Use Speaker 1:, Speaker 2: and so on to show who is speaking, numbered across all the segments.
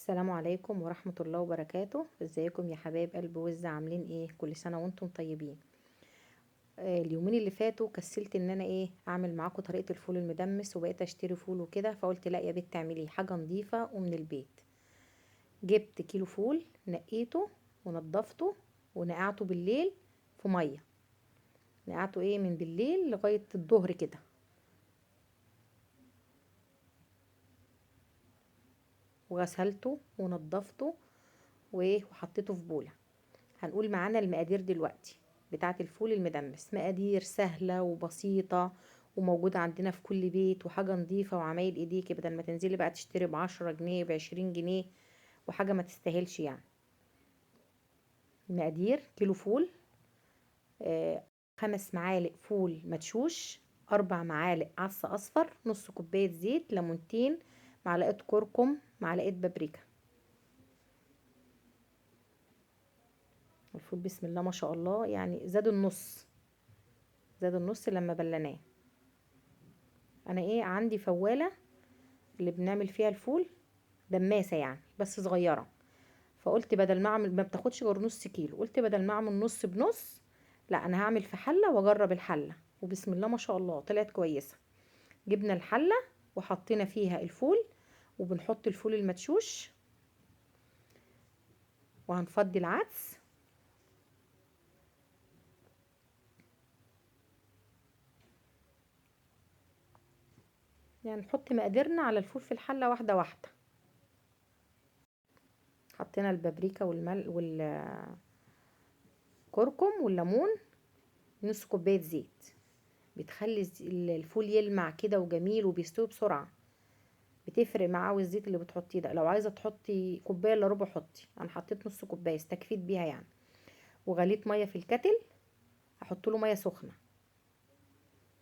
Speaker 1: السلام عليكم ورحمة الله وبركاته. ازيكم يا حبايب قلب وز؟ عاملين ايه؟ كل سنة وانتم طيبين. اليومين اللي فاتوا كسلت ان انا اعمل معاكم طريقة الفول المدمس، وبقيت اشتري فول وكده، فقلت لا يا بنت تعملي حاجة نظيفة ومن البيت. جبت كيلو فول، نقيته ونضفته ونقعته بالليل في مية. نقعته من بالليل لغاية الظهر كده. وغسلته ونضفته وحطيته في بولة. هنقول معانا المقادير دلوقتي بتاعة الفول المدمس. مقادير سهلة وبسيطة وموجودة عندنا في كل بيت، وحاجة نظيفة وعمايل ايديكي، بدل ما تنزلي بقى تشتري ب10 جنيه ب20 جنيه، وحاجة ما تستاهلش يعني. المقادير: كيلو فول، 5 معالق فول مدشوش، 4 معالق عدس اصفر، نص كوباية زيت، ليمونتين، معلقة كركم، معلقة بابريكا. الفول بسم الله ما شاء الله، يعني زاد النص، زاد النص لما بلناه. انا عندي فوالة اللي بنعمل فيها الفول، دماسة يعني بس صغيرة، فقلت بدل ما اعمل، ما بتاخدش غير نص كيلو، قلت بدل ما اعمل نص بنص، لا انا هعمل في حلة واجرب الحلة، وبسم الله ما شاء الله طلعت كويسة. جبنا الحلة وحطينا فيها الفول، وبنحط الفول المدشوش، وهنفضي العدس، يعني نحط مقاديرنا على الفول في الحلة واحدة واحدة. حطينا البابريكا والكركم والليمون، نص كوباية زيت، بتخلي الفول يلمع كده وجميل وبيستوي بسرعة. بتفرق معاه الزيت اللي بتحطيه ده. لو عايزة تحطي كوباية الا ربع حطي، انا حطيت نص كوباية استكفيت بيها يعني. وغليت مية في الكتل، احط له مية سخنة.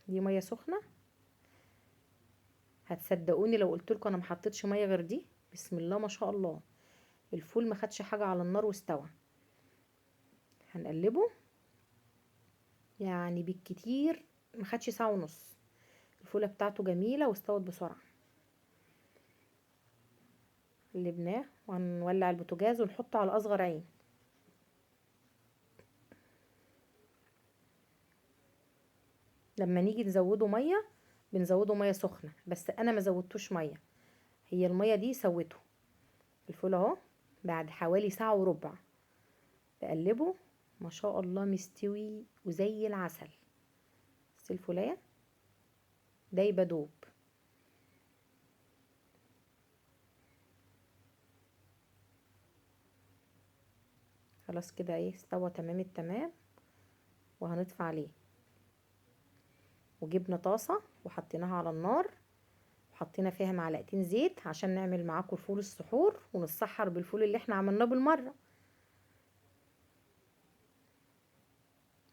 Speaker 1: دي مية سخنة، هتصدقوني لو قلت لكم انا ما حطيتش مية غير دي، بسم الله ما شاء الله الفول ما خدش حاجة على النار واستوى. هنقلبه يعني بالكتير ما خدش ساعة ونص، الفولة بتاعته جميلة واستوت بسرعة. قلبناه وهنولع البوتاجاز ونحطه على اصغر عين. لما نيجي نزوده ميه بنزوده ميه سخنه، بس انا ما زودتوش ميه، هي الميه دي سوته. الفول اهو بعد حوالي ساعه وربع بقلبه، ما شاء الله مستوي وزي العسل. بس الفولايه دايبه دوب. خلاص كده استوى تمام التمام. وهنطفي عليه، وجبنا طاسه وحطيناها على النار، وحطينا فيها معلقتين زيت عشان نعمل معاكم الفول السحور ونتسحر بالفول اللي احنا عملناه بالمره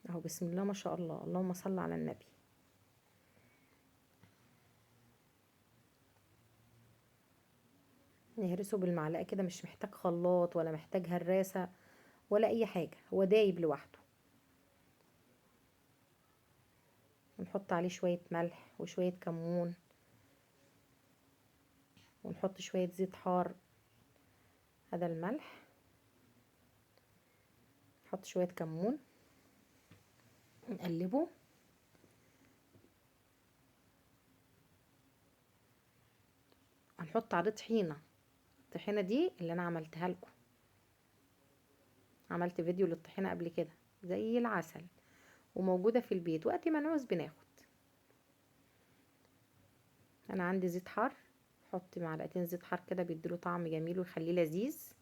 Speaker 1: اهو. بسم الله ما شاء الله، اللهم صل على النبي. نهرسه بالمعلقه كده، مش محتاج خلاط ولا محتاج هراسه ولا اي حاجه، هو دايب لوحده. ونحط عليه شويه ملح وشويه كمون، ونحط شويه زيت حار، هذا الملح، نحط شويه كمون، نقلبه. هنحط عليه طحينه، الطحينه دي اللي انا عملتها لكم، عملت فيديو للطحينه قبل كده زي العسل، وموجوده في البيت وقت ما نعوز بناخد. انا عندي زيت حار، حط معلقتين زيت حار كده بيديله طعم جميل ويخليه لذيذ.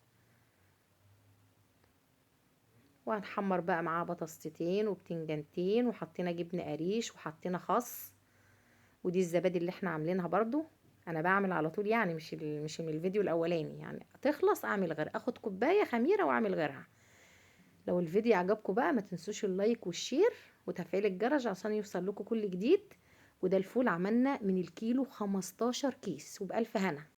Speaker 1: وهنحمر بقى معاه بطاطستين وبتنجانتين، وحطينا جبنه قريش وحطينا خس. ودي الزبادي اللي احنا عاملينها برضو، انا بعمل على طول يعني، مش من الفيديو الاولاني يعني، تخلص اعمل غير، اخد كوبايه خميره واعمل غيرها. لو الفيديو عجبكم بقى ما تنسوش اللايك والشير وتفعيل الجرس عشان يوصل لكم كل جديد. وده الفول عملنا من الكيلو 15 كيس، وبألف هنا.